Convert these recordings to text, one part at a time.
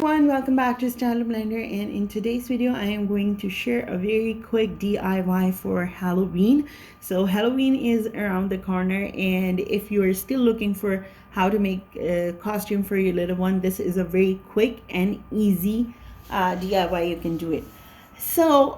everyone, welcome back to Style Blender, and in today's video I am going to share a very quick DIY for Halloween. So Halloween is around the corner, and if you are still looking for how to make a costume for your little one, this is a very quick and easy DIY. You can do it. So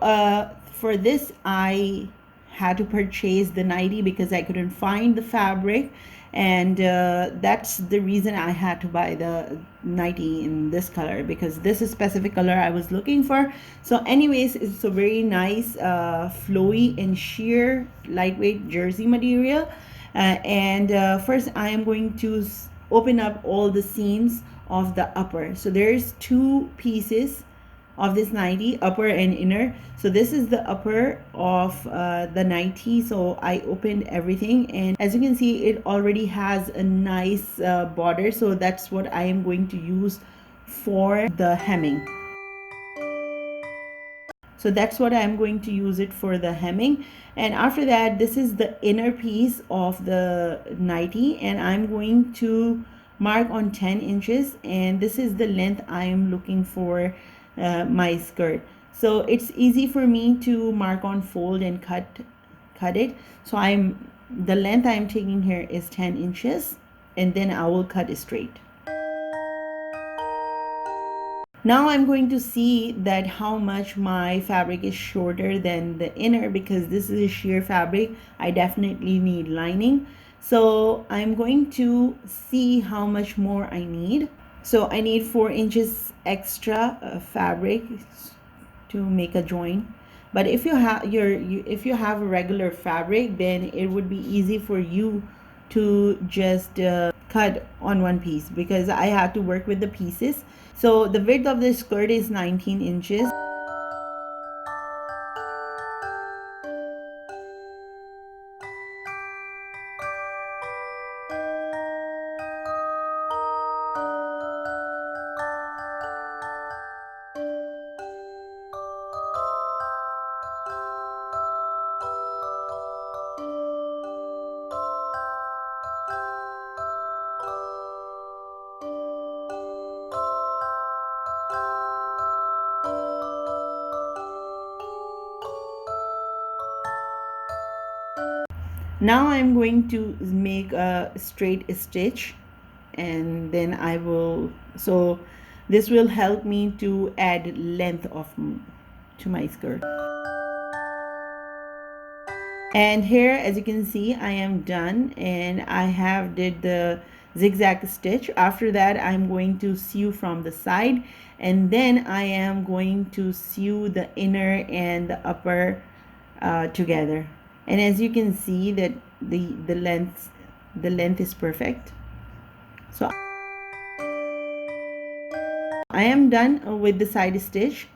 for this I had to purchase the nightie because I couldn't find the fabric, and that's the reason I had to buy the nightie in this color, because this is specific color I was looking for. So anyways, it's a very nice flowy and sheer lightweight jersey material, and first I am going to open up all the seams of the upper. So there's two pieces of this nightie, upper and inner. So this is the upper of the nightie. So I opened everything, and as you can see, it already has a nice border. So that's what I am going to use for the hemming. So that's what I'm going to use it for the hemming. And after that, this is the inner piece of the nightie, and I'm going to mark on 10 inches, and this is the length I am looking for my skirt. So it's easy for me to mark on fold and cut it. So the length I'm taking here is 10 inches, and then I will cut it straight. Now I'm going to see that how much my fabric is shorter than the inner, because this is a sheer fabric. I definitely need lining. So I'm going to see how much more I need. So I need 4 inches extra fabric to make a join. But if you have if you have a regular fabric, then it would be easy for you to just cut on one piece, because I had to work with the pieces. So the width of the skirt is 19 inches. Now I'm going to make a straight stitch, and then I will, so this will help me to add length to my skirt. And here, as you can see, I am done, and I have did the zigzag stitch. After that, I'm going to sew from the side, and then I am going to sew the inner and the upper together. And as you can see that the length is perfect. So I am done with the side stitch,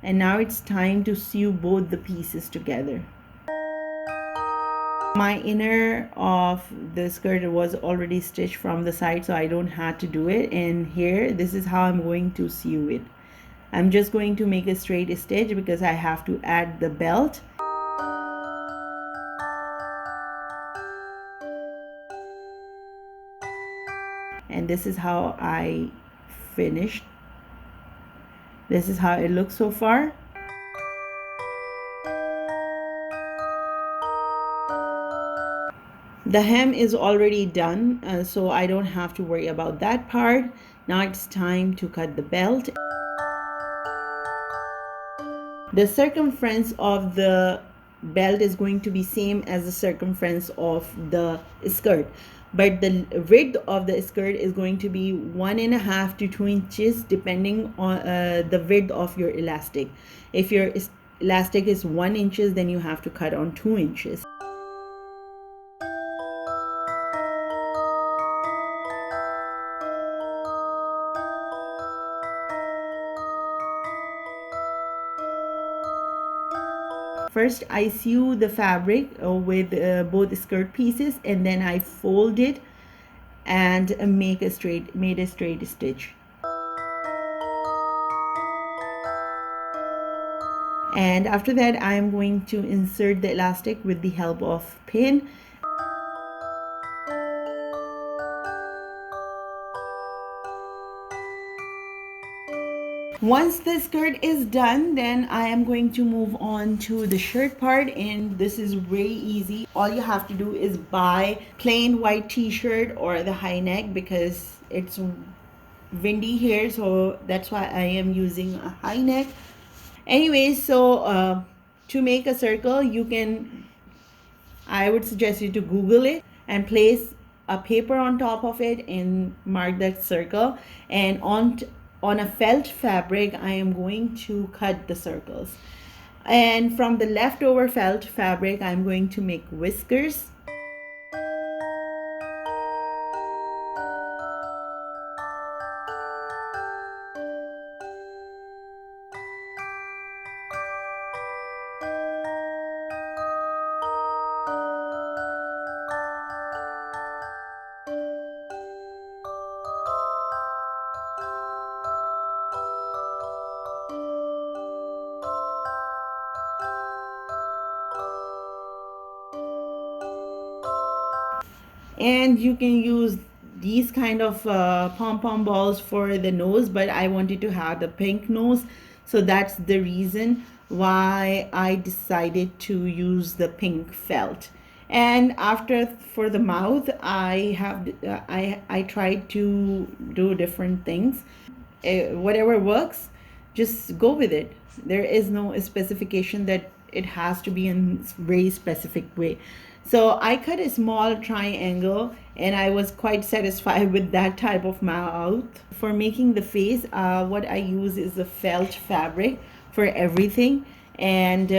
and now it's time to sew both the pieces together. My inner of the skirt was already stitched from the side, so I don't have to do it. And here, this is how I'm going to sew it. I'm just going to make a straight stitch because I have to add the belt. And this is how I finished. This is how it looks so far. The hem is already done, so I don't have to worry about that part. Now it's time to cut the belt. The circumference of the belt is going to be same as the circumference of the skirt, but the width of the skirt is going to be 1.5 to 2 inches depending on the width of your elastic. If your elastic is 1 inches, then you have to cut on 2 inches. First, I sew the fabric with both skirt pieces, and then I fold it and made a straight stitch. And after that, I am going to insert the elastic with the help of pin. Once the skirt is done, then I am going to move on to the shirt part, and this is very easy. All you have to do is buy plain white t-shirt or the high neck, because it's windy here, so that's why I am using a high neck. Anyways, so to make a circle, I would suggest you to Google it and place a paper on top of it and mark that circle. And on a felt fabric, I am going to cut the circles. And from the leftover felt fabric, I'm going to make whiskers. And you can use these kind of pom-pom balls for the nose, but I wanted to have the pink nose, so that's the reason why I decided to use the pink felt. And after, for the mouth, I tried to do different things. Whatever works, just go with it. There is no specification that it has to be in very specific way. So I cut a small triangle, and I was quite satisfied with that type of mouth. For making the face, what I use is the felt fabric for everything. And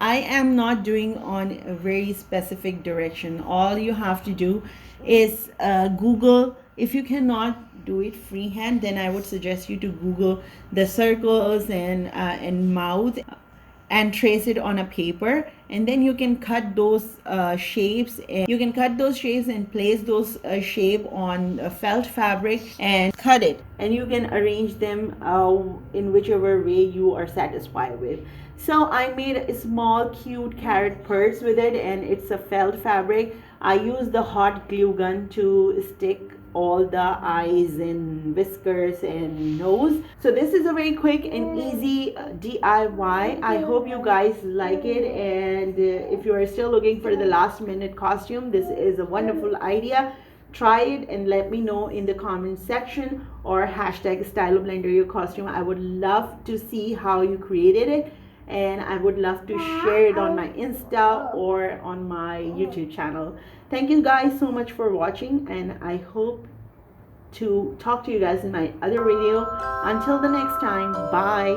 I am not doing on a very specific direction. All you have to do is Google. If you cannot do it freehand, then I would suggest you to Google the circles and mouth and trace it on a paper, and then you can cut those shapes, and you can cut those shapes and place those shape on felt fabric and cut it, and you can arrange them in whichever way you are satisfied with. So I made a small cute carrot purse with it, and it's a felt fabric. I used the hot glue gun to stick all the eyes and whiskers and nose. So this is a very quick and easy DIY. I hope you guys like it, and if you are still looking for the last minute costume, this is a wonderful idea. Try it and let me know in the comment section, or hashtag StyloBlender your costume. I would love to see how you created it, and I would love to share it on my Insta or on my YouTube channel. Thank you guys so much for watching, and I hope to talk to you guys in my other video. Until the next time, bye.